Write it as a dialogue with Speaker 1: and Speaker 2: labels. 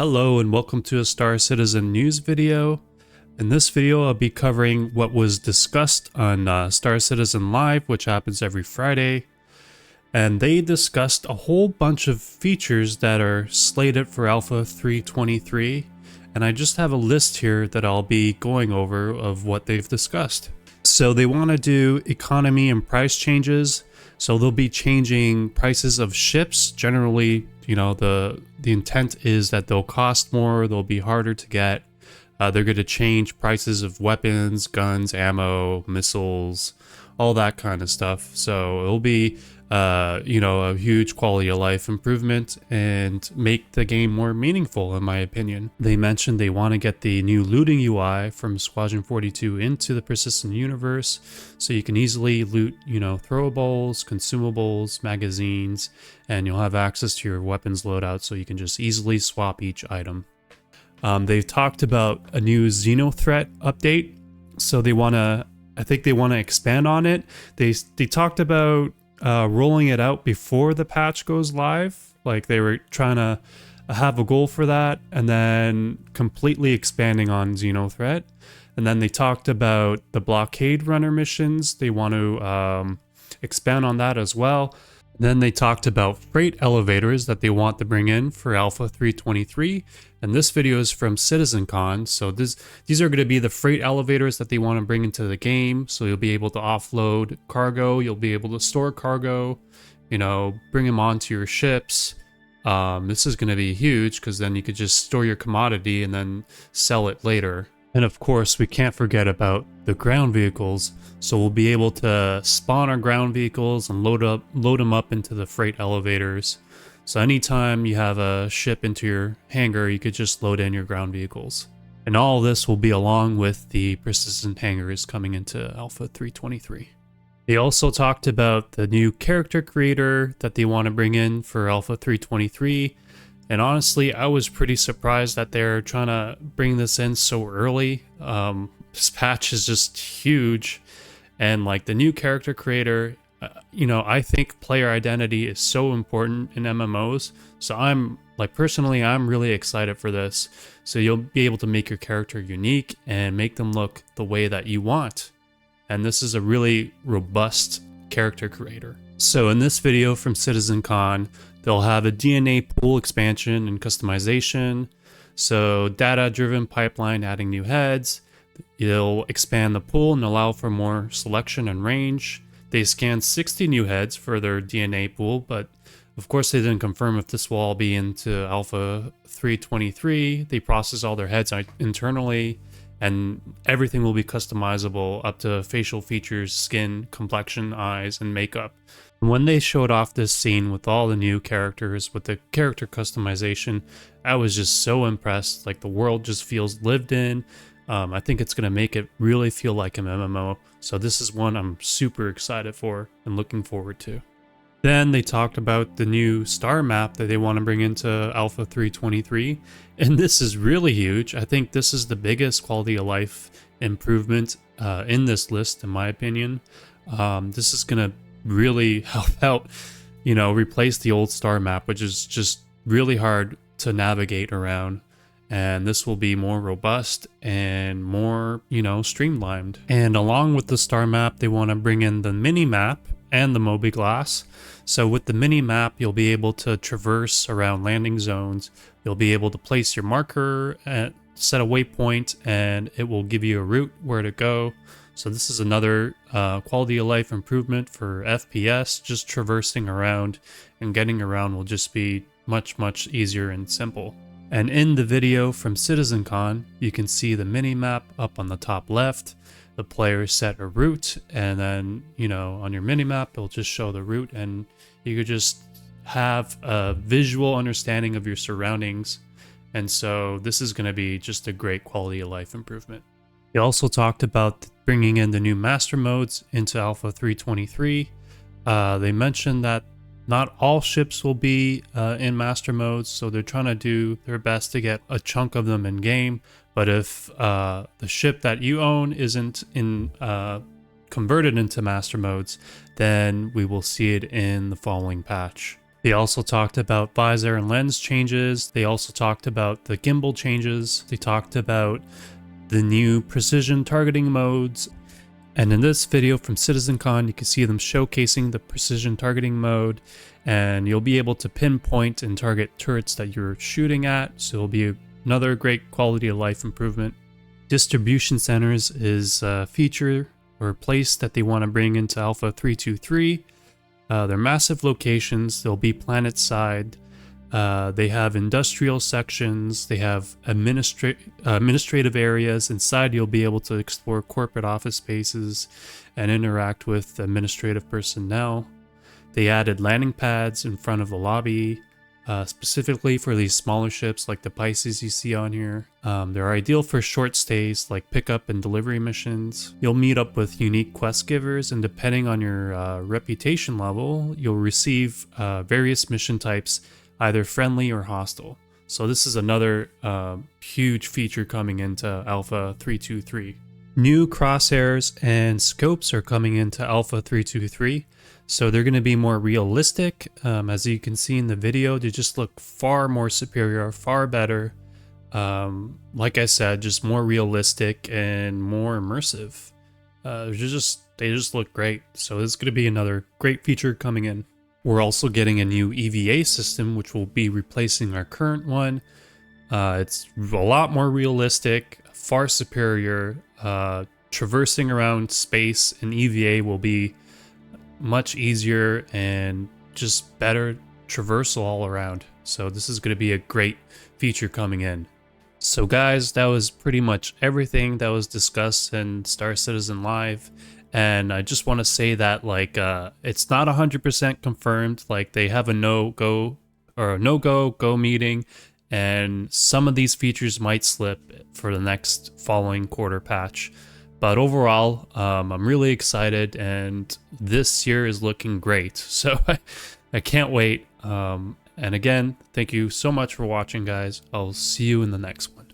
Speaker 1: Hello and welcome to a Star Citizen news video. In this video, I'll be covering what was discussed on Star Citizen Live, which happens every Friday. And they discussed a whole bunch of features that are slated for Alpha 3.23. And I just have a list here that I'll be going over of what they've discussed. So they want to do economy and price changes. So they'll be changing prices of ships. Generally, you know, the intent is that they'll cost more, they'll be harder to get. They're going to change prices of weapons, guns, ammo, missiles, all that kind of stuff. So it'll be, you know, a huge quality of life improvement and make the game more meaningful, in my opinion. They mentioned they want to get the new looting UI from Squadron 42 into the persistent universe, so you can easily loot, you know, throwables, consumables, magazines, and you'll have access to your weapons loadout, so you can just easily swap each item. They've talked about a new Xeno threat update, so they want to, I think they want to expand on it. They talked about rolling it out before the patch goes live. Like they were trying to have a goal for that, and then completely expanding on Xeno threat. And then they talked about the blockade runner missions. They want to expand on that as well. Then they talked about freight elevators that they want to bring in for Alpha 3.23. And this video is from CitizenCon. So these are going to be the freight elevators that they want to bring into the game. So you'll be able to offload cargo. You'll be able to store cargo, you know, bring them onto your ships. This is going to be huge because then you could just store your commodity and then sell it later. And of course, we can't forget about the ground vehicles. So we'll be able to spawn our ground vehicles and load them up into the freight elevators. So anytime you have a ship into your hangar, you could just load in your ground vehicles. And all of this will be along with the persistent hangars coming into Alpha 3.23. They also talked about the new character creator that they want to bring in for Alpha 3.23. And honestly, I was pretty surprised that they're trying to bring this in so early. This patch is just huge. And like the new character creator, you know, I think player identity is so important in MMOs. So I'm like, personally, I'm really excited for this. So you'll be able to make your character unique and make them look the way that you want. And this is a really robust character creator. So in this video from CitizenCon, they'll have a DNA pool expansion and customization. So data-driven pipeline adding new heads. It'll expand the pool and allow for more selection and range. They scanned 60 new heads for their DNA pool, but of course they didn't confirm if this will all be into Alpha 3.23. They process all their heads internally, and everything will be customizable up to facial features, skin, complexion, eyes, and makeup. When they showed off this scene with all the new characters, with the character customization, I was just so impressed. Like the world just feels lived in. I think it's going to make it really feel like an MMO. So this is one I'm super excited for and looking forward to. Then they talked about the new star map that they want to bring into Alpha 3.23. And this is really huge. I think this is the biggest quality of life improvement in this list, in my opinion. This is going to really help out, you know, replace the old star map, which is just really hard to navigate around. And this will be more robust and more, you know, streamlined. And along with the star map, they want to bring in the mini map and the Moby Glass. So with the mini map, you'll be able to traverse around landing zones. You'll be able to place your marker, set a waypoint, and it will give you a route where to go. So this is another quality of life improvement for FPS. Just traversing around and getting around will just be much easier and simple. And in the video from CitizenCon, you can see the mini-map up on the top left. The players set a route, and then, you know, on your mini-map, it'll just show the route, and you could just have a visual understanding of your surroundings. And so this is going to be just a great quality of life improvement. They also talked about bringing in the new master modes into Alpha 3.23. They mentioned that not all ships will be in master modes, so they're trying to do their best to get a chunk of them in game. But if the ship that you own isn't converted into master modes, then we will see it in the following patch. They also talked about visor and lens changes. They also talked about the gimbal changes. They talked about the new precision targeting modes. And in this video from CitizenCon, you can see them showcasing the precision targeting mode, and you'll be able to pinpoint and target turrets that you're shooting at. So it'll be another great quality of life improvement. Distribution centers is a feature or a place that they want to bring into Alpha 3.2.3. They're massive locations. They'll be planet-side. They have industrial sections. They have administrative areas. Inside, you'll be able to explore corporate office spaces and interact with administrative personnel. They added landing pads in front of the lobby, specifically for these smaller ships like the Pisces you see on here. They're ideal for short stays like pickup and delivery missions. You'll meet up with unique quest givers, and depending on your reputation level, you'll receive various mission types, either friendly or hostile. So this is another huge feature coming into Alpha 3.2.3. New crosshairs and scopes are coming into Alpha 3.2.3. So they're going to be more realistic. As you can see in the video, they just look far more superior, far better. Like I said, just more realistic and more immersive. They just look great. So this is going to be another great feature coming in. We're also getting a new EVA system, which will be replacing our current one. It's a lot more realistic, far superior. Traversing around space in EVA will be much easier and just better traversal all around. So this is going to be a great feature coming in. So guys, that was pretty much everything that was discussed in Star Citizen Live. And I just want to say that it's not 100% confirmed. Like, they have a no-go meeting, and some of these features might slip for the next following quarter patch. But overall, I'm really excited, and this year is looking great. So I can't wait. And again, thank you so much for watching, guys. I'll see you in the next one.